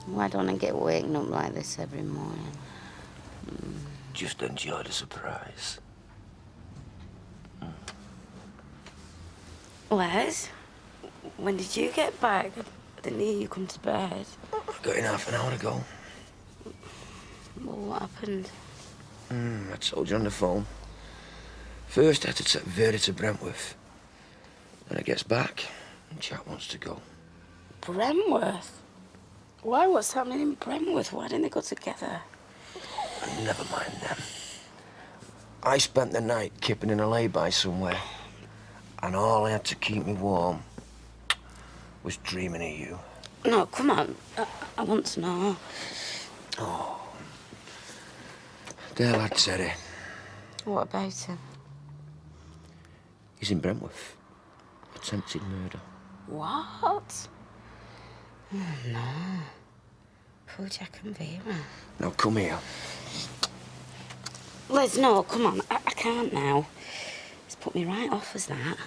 Why don't I get waking up like this every morning? Just enjoy the surprise. Les, when did you get back? I didn't hear you come to bed. Got in half an hour ago. Well, what happened? I told you on the phone. First, I had to take Vera to Brentworth. Then I gets back, and Jack wants to go. Brentworth? Why? What's happening in Brentworth? Why didn't they go together? Never mind them. I spent the night kipping in a lay-by somewhere, and all I had to keep me warm was dreaming of you. No, come on. I want to know. Oh. Their lad said it. What about him? He's in Brentworth. Attempted murder. What? Oh, no. Poor Jack and Vera. Now, come here. Les, no, come on. I can't now. It's put me right off as that.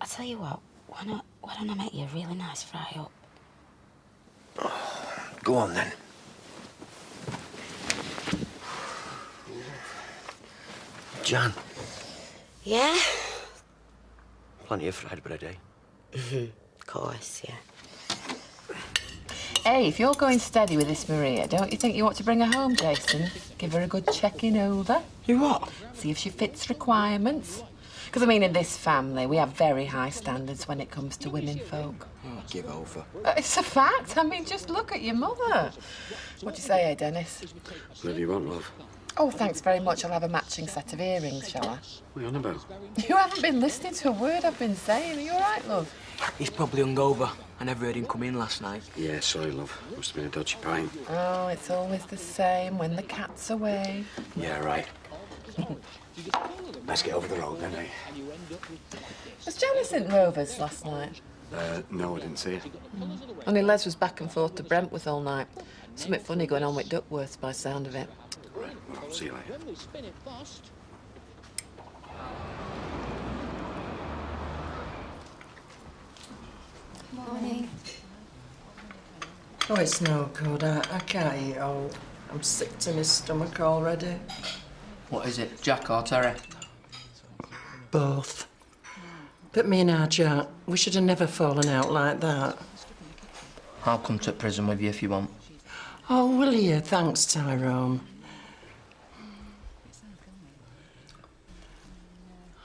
I'll tell you what. Why don't I make you a really nice fry-up? Go on, then. Jan. Yeah? Plenty of fried bread, eh? Of course, yeah. Hey, if you're going steady with this Maria, don't you think you ought to bring her home, Jason? Give her a good checking over. You what? See if she fits requirements. Because, I mean, in this family, we have very high standards when it comes to women folk. Oh, give over. It's a fact. I mean, just look at your mother. What do you say, Dennis? Whatever you want, love. Oh, thanks very much. I'll have a matching set of earrings, shall I? What are you on about? You haven't been listening to a word I've been saying. Are you all right, love? He's probably hungover. I never heard him come in last night. Yeah, sorry, love. Must have been a dodgy pint. Oh, it's always the same when the cat's away. Yeah, right. Let's get over the road, then, eh? Was Janice in Rovers last night? No, I didn't see it. Only Les was back and forth to Brentworth all night. Something funny going on with Duckworth by the sound of it. Right, well, see you later. Morning. Oh, it's no good. I can't eat all. I'm sick to my stomach already. What is it, Jack or Terry? Both. But me and our Jack, we should have never fallen out like that. I'll come to prison with you if you want. Oh, will you? Thanks, Tyrone.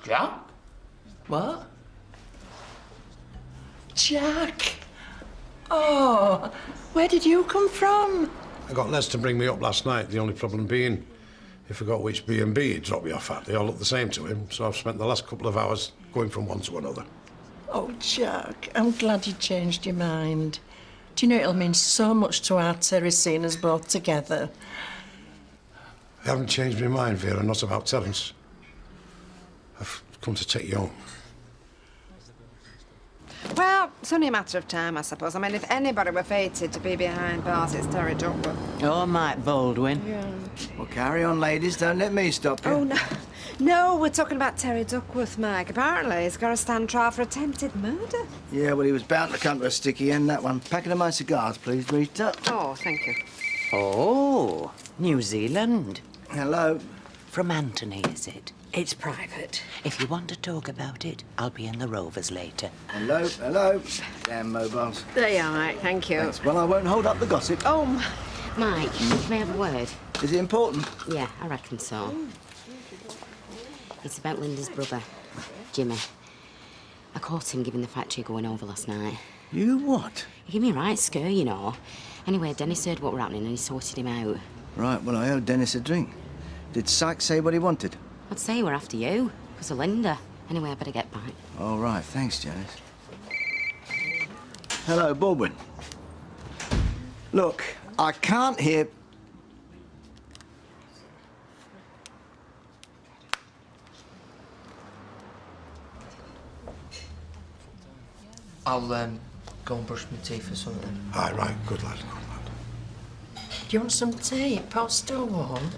Jack? What? Jack! Oh, where did you come from? I got Les to bring me up last night, the only problem being he forgot which B&B he'd dropped me off at. They all look the same to him, so I've spent the last couple of hours going from one to another. Oh, Jack, I'm glad you changed your mind. Do you know it'll mean so much to our Terry seeing us both together? I haven't changed my mind, Vera, not about Terence. I've come to take you home. Well, it's only a matter of time, I suppose. I mean, if anybody were fated to be behind bars, it's Terry Duckworth. Oh, Mike Baldwin. Yeah. Well, carry on, ladies. Don't let me stop you. Oh, no. No, we're talking about Terry Duckworth, Mike. Apparently, he's got to stand trial for attempted murder. Yeah, well, he was bound to come to a sticky end, that one. Packet of my cigars, please, Rita. Oh, thank you. Oh, New Zealand. Hello. From Anthony, is it? It's private. If you want to talk about it, I'll be in the Rovers later. Hello, hello. Damn mobiles. There you are, Mike. Thank you. Thanks. Well, I won't hold up the gossip. Oh, Mike, can I have a word? Is it important? Yeah, I reckon so. It's about Linda's brother, Jimmy. I caught him giving the factory going over last night. You what? He gave me a right scare, you know. Anyway, Dennis heard what were happening and he sorted him out. Right, well, I owe Dennis a drink. Did Sykes say what he wanted? I'd say we're after you, because of Linda. Anyway, I better get back. All right, thanks, Janice. Hello, Baldwin. Look, I can't hear... I'll, go and brush my teeth or something. Aye, right, good lad, good lad. Do you want some tea? Pot's still warm.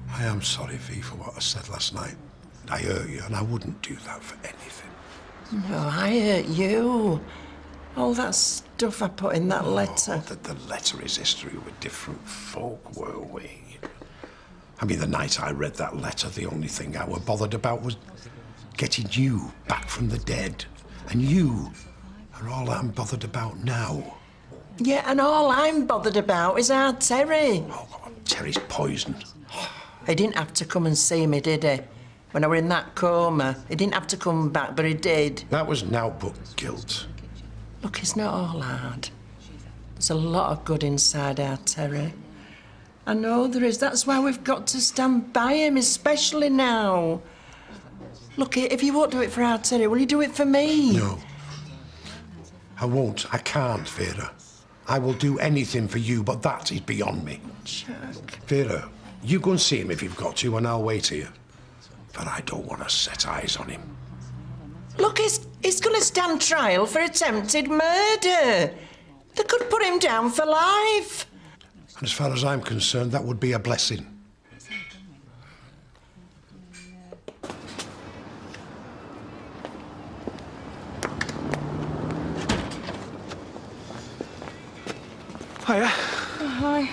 I am sorry, V, for what I said last night. I hurt you, and I wouldn't do that for anything. No, I hurt you. All that stuff I put in that letter. The letter is history with different folk, were we? I mean, the night I read that letter, the only thing I were bothered about was getting you back from the dead. And you are all I'm bothered about now. Yeah, and all I'm bothered about is our Terry. Oh, come on, Terry's poisoned. He didn't have to come and see me, did he? When I were in that coma, he didn't have to come back, but he did. That was now but guilt. Look, it's not all hard. There's a lot of good inside our Terry. I know there is. That's why we've got to stand by him, especially now. Look, if you won't do it for our Terry, will you do it for me? No. I won't. I can't, Vera. I will do anything for you, but that is beyond me. Jack. Vera, you go and see him if you've got to, and I'll wait here. But I don't want to set eyes on him. Look, he's going to stand trial for attempted murder. They could put him down for life. And as far as I'm concerned, that would be a blessing. Hiya. Oh, hi.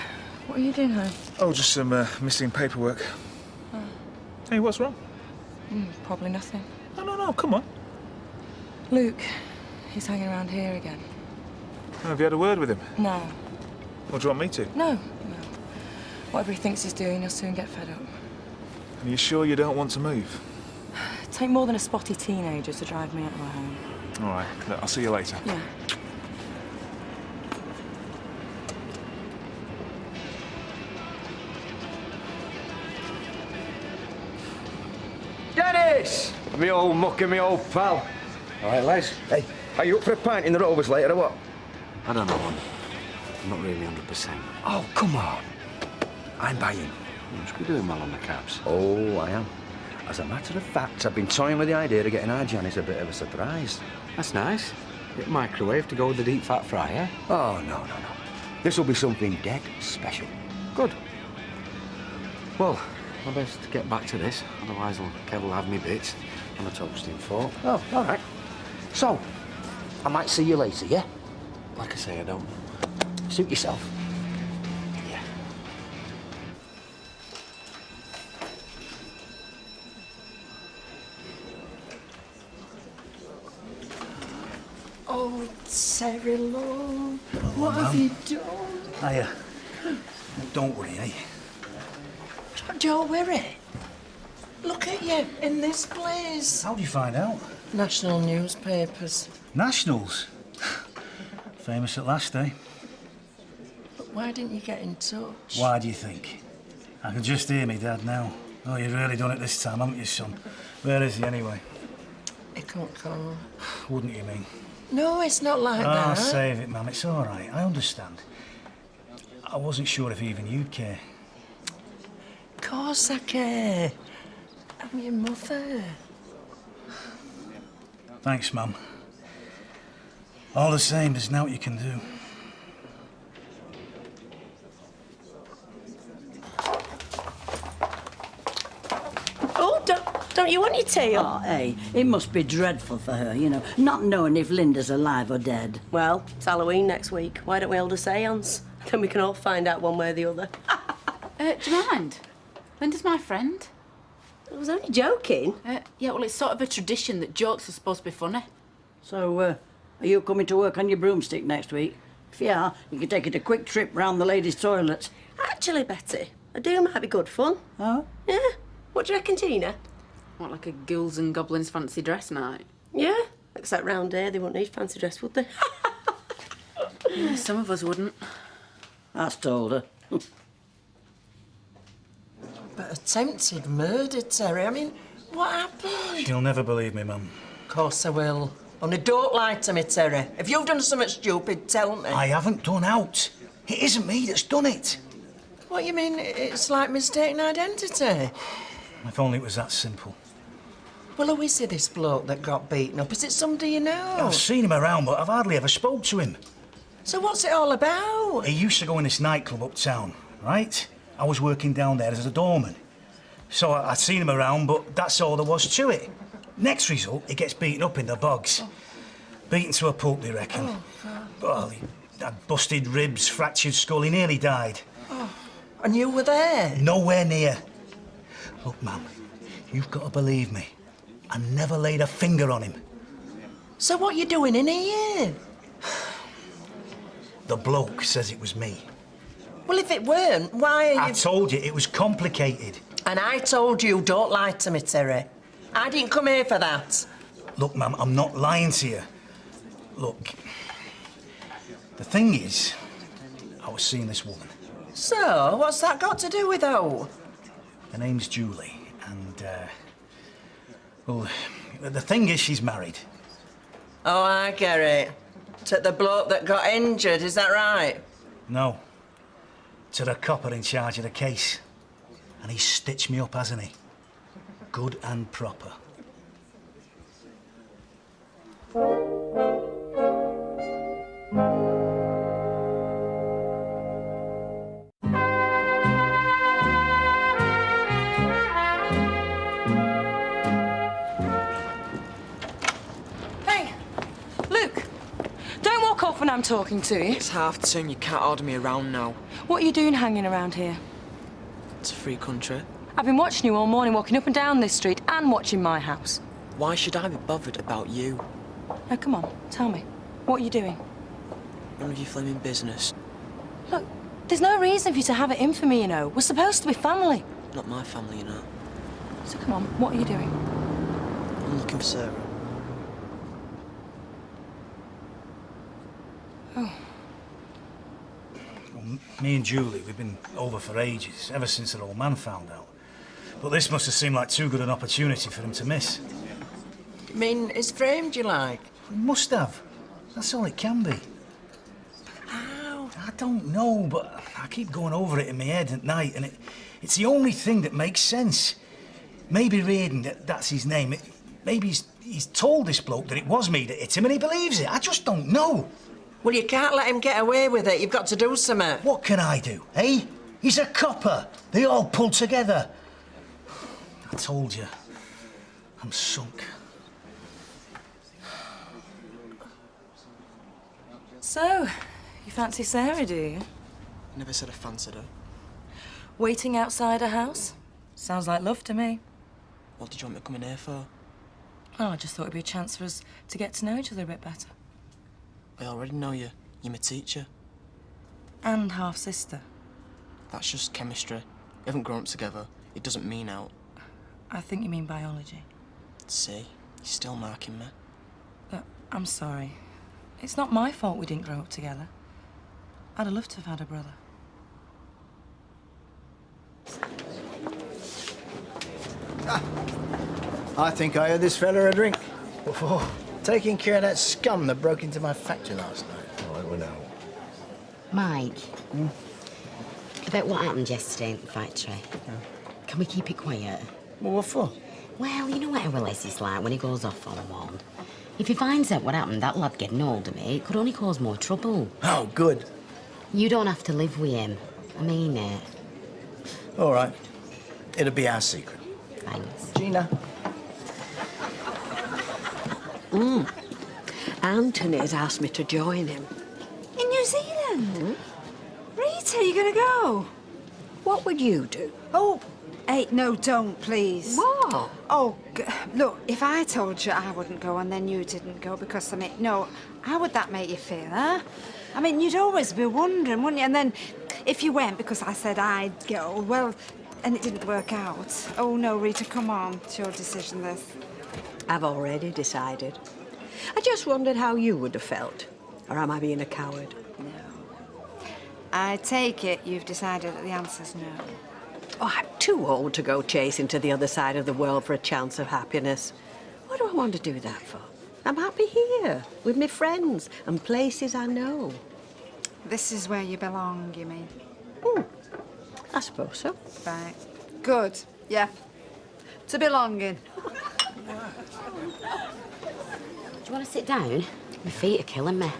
What are you doing home? Oh, just some missing paperwork. Oh. Hey, what's wrong? Probably nothing. No, come on. Luke, he's hanging around here again. Oh, have you had a word with him? No. Or do you want me to? No. Whatever he thinks he's doing, he'll soon get fed up. Are you sure you don't want to move? It'd take more than a spotty teenager to drive me out of my home. All right, look, I'll see you later. Yeah. Dennis! Me old mucker, me old pal. All right, Les? Hey, are you up for a pint in the Rovers later or what? I don't know, man. I'm not really 100%. Oh, come on. I'm buying. You must be doing well on the cabs. Oh, I am. As a matter of fact, I've been toying with the idea of getting our Janice a bit of a surprise. That's nice. Bit microwave to go with the deep fat fryer. Oh, no. This will be something dead special. Good. Well, I best get back to this, otherwise Kev will have me bits on a toasting fork. Oh, all right. So, I might see you later, yeah? Like I say, I don't. Suit yourself. Yeah. Oh, Terry, love, what have you done? Hiya. Don't worry, eh? Don't worry. Look at you in this place. How'd you find out? National newspapers. Nationals? Famous at last, eh? But why didn't you get in touch? Why do you think? I can just hear me dad now. Oh, you've really done it this time, haven't you, son? Where is he, anyway? He can't come. Wouldn't you mean? No, it's not like Ah, that. save it, Mum. It's all right. I understand. I wasn't sure if even you'd care. Of course I care. I'm your mother. Thanks, Mum. All the same, there's now what you can do. Oh, don't you want your tea? Oh, hey, it must be dreadful for her, you know, not knowing if Linda's alive or dead. Well, it's Halloween next week. Why don't we hold a séance? Then we can all find out one way or the other. Do you mind? Linda's my friend. I was only joking. Yeah, well, it's sort of a tradition that jokes are supposed to be funny. So, are you coming to work on your broomstick next week? If you are, you can take it a quick trip round the ladies' toilets. Actually, Betty, I do might be good fun. Oh? Yeah. What do you reckon, Gina? What, like a ghouls and goblins fancy dress night? Yeah. Except round here, they wouldn't need fancy dress, would they? Yeah, some of us wouldn't. That's told her. But attempted murder, Terry. I mean, what happened? She'll never believe me, Mum. Of course I will. Only don't lie to me, Terry. If you've done something stupid, tell me. I haven't done out. It isn't me that's done it. What, you mean it's like mistaken identity? If only it was that simple. Well, who is this bloke that got beaten up? Is it somebody you know? I've seen him around, but I've hardly ever spoke to him. So what's it all about? He used to go in this nightclub uptown, right? I was working down there as a doorman. So I'd seen him around, but that's all there was to it. Next result, he gets beaten up in the bogs. Beaten to a pulp, they reckon. Oh, God. Well, he had busted ribs, fractured skull. He nearly died. Oh. And you were there? Nowhere near. Look, ma'am, you've got to believe me. I never laid a finger on him. So what you doing in here? The bloke says it was me. Well, if it weren't, why are you... I told you, it was complicated. And I told you, don't lie to me, Terry. I didn't come here for that. Look, ma'am, I'm not lying to you. Look, the thing is, I was seeing this woman. So, what's that got to do with her? Her name's Julie, and, well, the thing is, she's married. Oh, I get it. To the bloke that got injured, is that right? No. To the copper in charge of the case. And he's stitched me up, hasn't he? Good and proper. Hey, Luke, don't walk off when I'm talking to you. It's half term, you can't order me around now. What are you doing hanging around here? It's a free country. I've been watching you all morning, walking up and down this street and watching my house. Why should I be bothered about you? Now, come on, tell me. What are you doing? None of your flaming business. Look, there's no reason for you to have it in for me, you know. We're supposed to be family. Not my family, you know. So come on, what are you doing? I'm looking for Sarah. Oh. Well, me and Julie, we've been over for ages, ever since that old man found out. But this must have seemed like too good an opportunity for him to miss. You mean it's framed, you like? He must have. That's all it can be. How? I don't know, but I keep going over it in my head at night, and it's the only thing that makes sense. Maybe Reardon, that's his name. Maybe he's told this bloke that it was me that hit him, and he believes it. I just don't know. Well, you can't let him get away with it. You've got to do something. What can I do, eh? He's a copper. They all pull together. I told you, I'm sunk. So, you fancy Sarah, do you? Never said I fancied her. Waiting outside her house? Sounds like love to me. What did you want me to come in here for? Oh, I just thought it'd be a chance for us to get to know each other a bit better. I already know you. You're my teacher. And half-sister. That's just chemistry. We haven't grown up together. It doesn't mean out. I think you mean biology. See? You're still marking me. But I'm sorry. It's not my fault we didn't grow up together. I'd have loved to have had a brother. I think I owe this fella a drink. Before taking care of that scum that broke into my factory last night. Oh, I went out. Mike, about what happened yesterday in the factory. Can we keep it quiet? Well, what for? Well, you know what Willis is like when he goes off on one. If he finds out what happened, that lad getting hold of me, it could only cause more trouble. Oh, good. You don't have to live with him. I mean it. All right. It'll be our secret. Thanks. Gina. Anthony's asked me to join him. In New Zealand? Rita, you gonna go? What would you do? Oh, hey, no, don't, please. What? Oh, look, if I told you I wouldn't go and then you didn't go because, I mean, no, how would that make you feel, huh? I mean, you'd always be wondering, wouldn't you? And then if you went because I said I'd go, well, and it didn't work out. Oh, no, Rita, come on. It's your decision, this. I've already decided. I just wondered how you would have felt. Or am I being a coward? No. I take it you've decided that the answer's no. Oh, I'm too old to go chasing to the other side of the world for a chance of happiness. What do I want to do that for? I'm happy here, with my friends and places I know. This is where you belong, you mean? I suppose so. Right. Good. Yeah. To belonging. Do you want to sit down? My feet are killing me.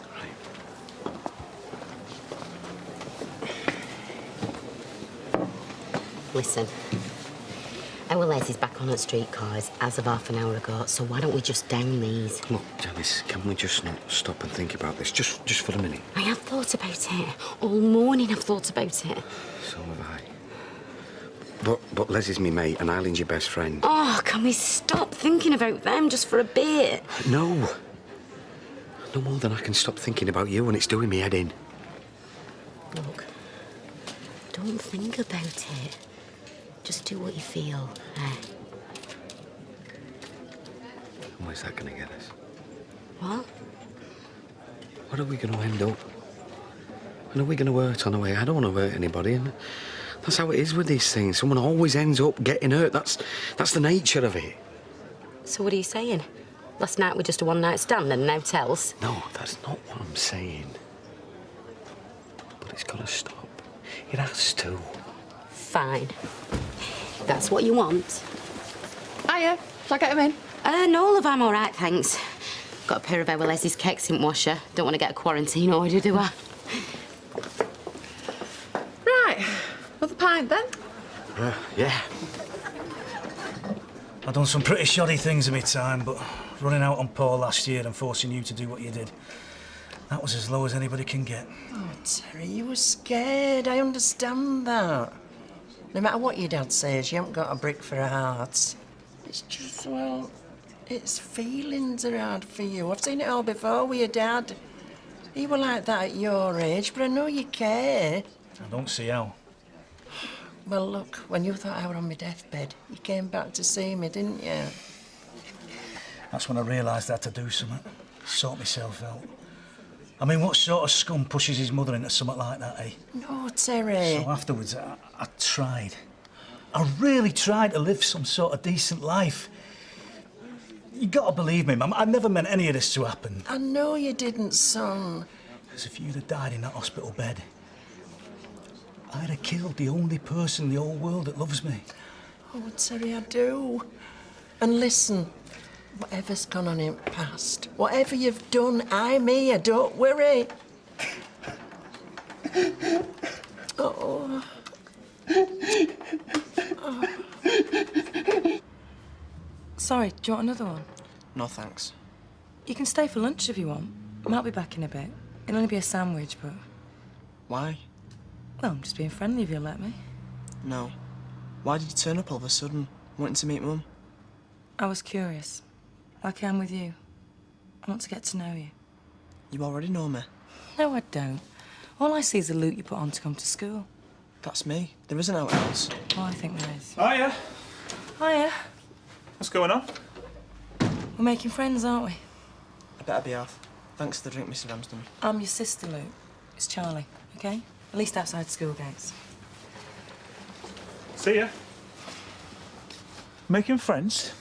Listen, Our Les is back on at streetcars as of half an hour ago, so why don't we just down these? Look, Janice, can we just not stop and think about this? Just for a minute. I have thought about it. All morning I've thought about it. So have I. But Les is me mate and Eileen's your best friend. Oh, can we stop thinking about them just for a bit? No. No more than I can stop thinking about you and it's doing me head in. Look, don't think about it. Just do what you feel, eh? Where's that going to get us? What? Where are we going to end up? And are we going to hurt on the way? I don't want to hurt anybody, and that's how it is with these things. Someone always ends up getting hurt. That's the nature of it. So what are you saying? Last night was just a one-night stand and now tells? No, that's not what I'm saying. But it's got to stop. It has to. Fine. That's what you want. Hiya. Shall I get him in? No, love, I'm all right, thanks. Got a pair of our Leslie's cakes in washer. Don't want to get a quarantine order, do I? Right. Another pint, then? Yeah. I've done some pretty shoddy things in my time, but running out on Paul last year and forcing you to do what you did, that was as low as anybody can get. Oh, Terry, you were scared. I understand that. No matter what your dad says, you haven't got a brick for a heart. It's just, well, it's feelings are hard for you. I've seen it all before with your dad. He were like that at your age, but I know you care. I don't see how. Well, look, when you thought I were on my deathbed, you came back to see me, didn't you? That's when I realised I had to do something. Sort myself out. I mean, what sort of scum pushes his mother into something like that, eh? No, Terry. So afterwards, I tried. I really tried to live some sort of decent life. You gotta believe me, Mum, I never meant any of this to happen. I know you didn't, son. Because if you'd have died in that hospital bed, I'd have killed the only person in the whole world that loves me. Oh, Terry, I do. And listen, whatever's gone on in the past, whatever you've done, I'm here, don't worry. Oh. Sorry, do you want another one? No, thanks. You can stay for lunch if you want. I might be back in a bit. It'll only be a sandwich, but... Why? Well, I'm just being friendly if you'll let me. No. Why did you turn up all of a sudden, wanting to meet Mum? I was curious. Like I am with you. I want to get to know you. You already know me. No, I don't. All I see is the loot you put on to come to school. That's me. There isn't out else. Oh, I think there is. Hiya. Hiya. What's going on? We're making friends, aren't we? I better be off. Thanks for the drink, Mr. Ramsden. I'm your sister, Luke. It's Charlie, OK? At least outside school gates. See ya. Making friends?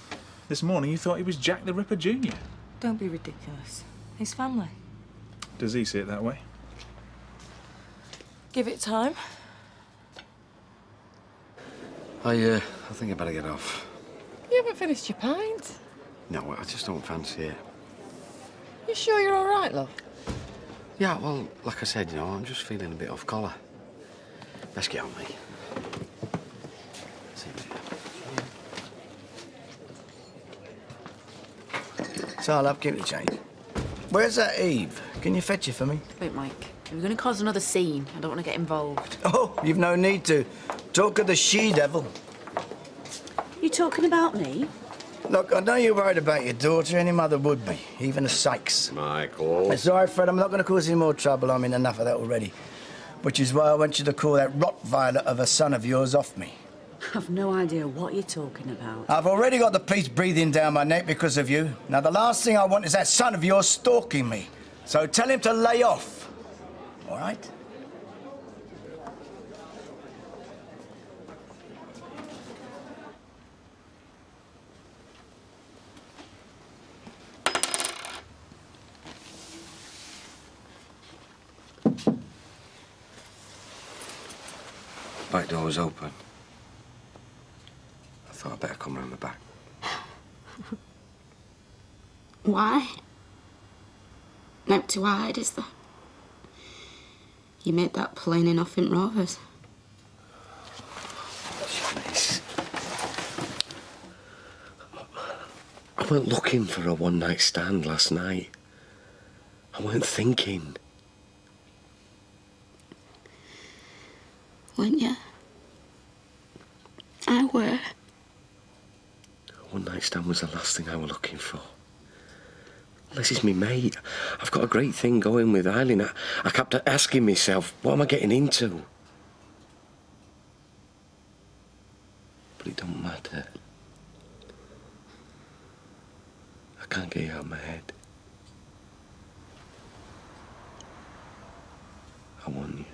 This morning you thought he was Jack the Ripper Jr. Don't be ridiculous. He's family. Does he see it that way? Give it time. I think I better get off. You haven't finished your pint. No, I just don't fancy it. You sure you're all right, love? Yeah, well, like I said, you know, I'm just feeling a bit off colour. Let's get on, mate. See you later. So, love, keep the change. Where's that Eve? Can you fetch her for me? Wait, Mike. We're going to cause another scene. I don't want to get involved. Oh, you've no need to. Talk of the she-devil. You talking about me? Look, I know you're worried about your daughter. Any mother would be, even a Sykes. Michael. Sorry, Fred, I'm not going to cause any more trouble. I'm in enough of that already. Which is why I want you to call that Rottweiler of a son of yours off me. I've no idea what you're talking about. I've already got the police breathing down my neck because of you. Now, the last thing I want is that son of yours stalking me. So tell him to lay off. All right? Back door was open. I thought I'd better come round the back. Why? Not to hide, is there? You made that plain enough in Rovers. Janice. weren't looking for a one-night stand last night. I weren't thinking. Weren't you? I were. A one-night stand was the last thing I were looking for. Unless it's me mate. I've got a great thing going with Eileen. I kept asking myself, what am I getting into? But it don't matter. I can't get you out of my head. I want you.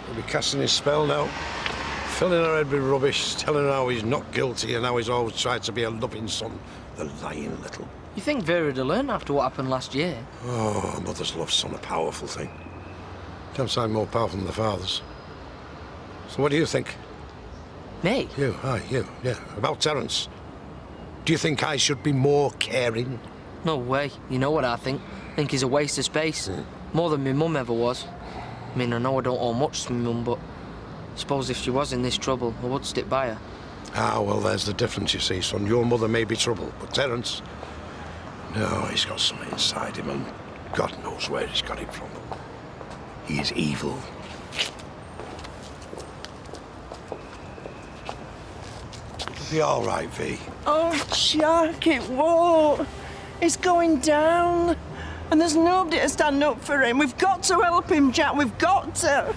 He'll be casting his spell now. Filling her head with rubbish, telling her how he's not guilty and how he's always tried to be a loving son. The lying little. You think Vera'd have learned after what happened last year? Oh, a mother's love's son, a powerful thing. Can't sound more powerful than the father's. So what do you think? Me? You, you, yeah. About Terence. Do you think I should be more caring? No way. You know what I think. I think he's a waste of space. More than my mum ever was. I mean, I know I don't owe much to my mum, but I suppose if she was in this trouble, I would stick by her. Ah, well, there's the difference, you see, son. Your mother may be trouble, but Terence... No, he's got something inside him, and God knows where he's got it from. He is evil. It'll be all right, V. Oh, Jack, it won't. It's going down. And there's nobody to stand up for him. We've got to help him, Jack. We've got to.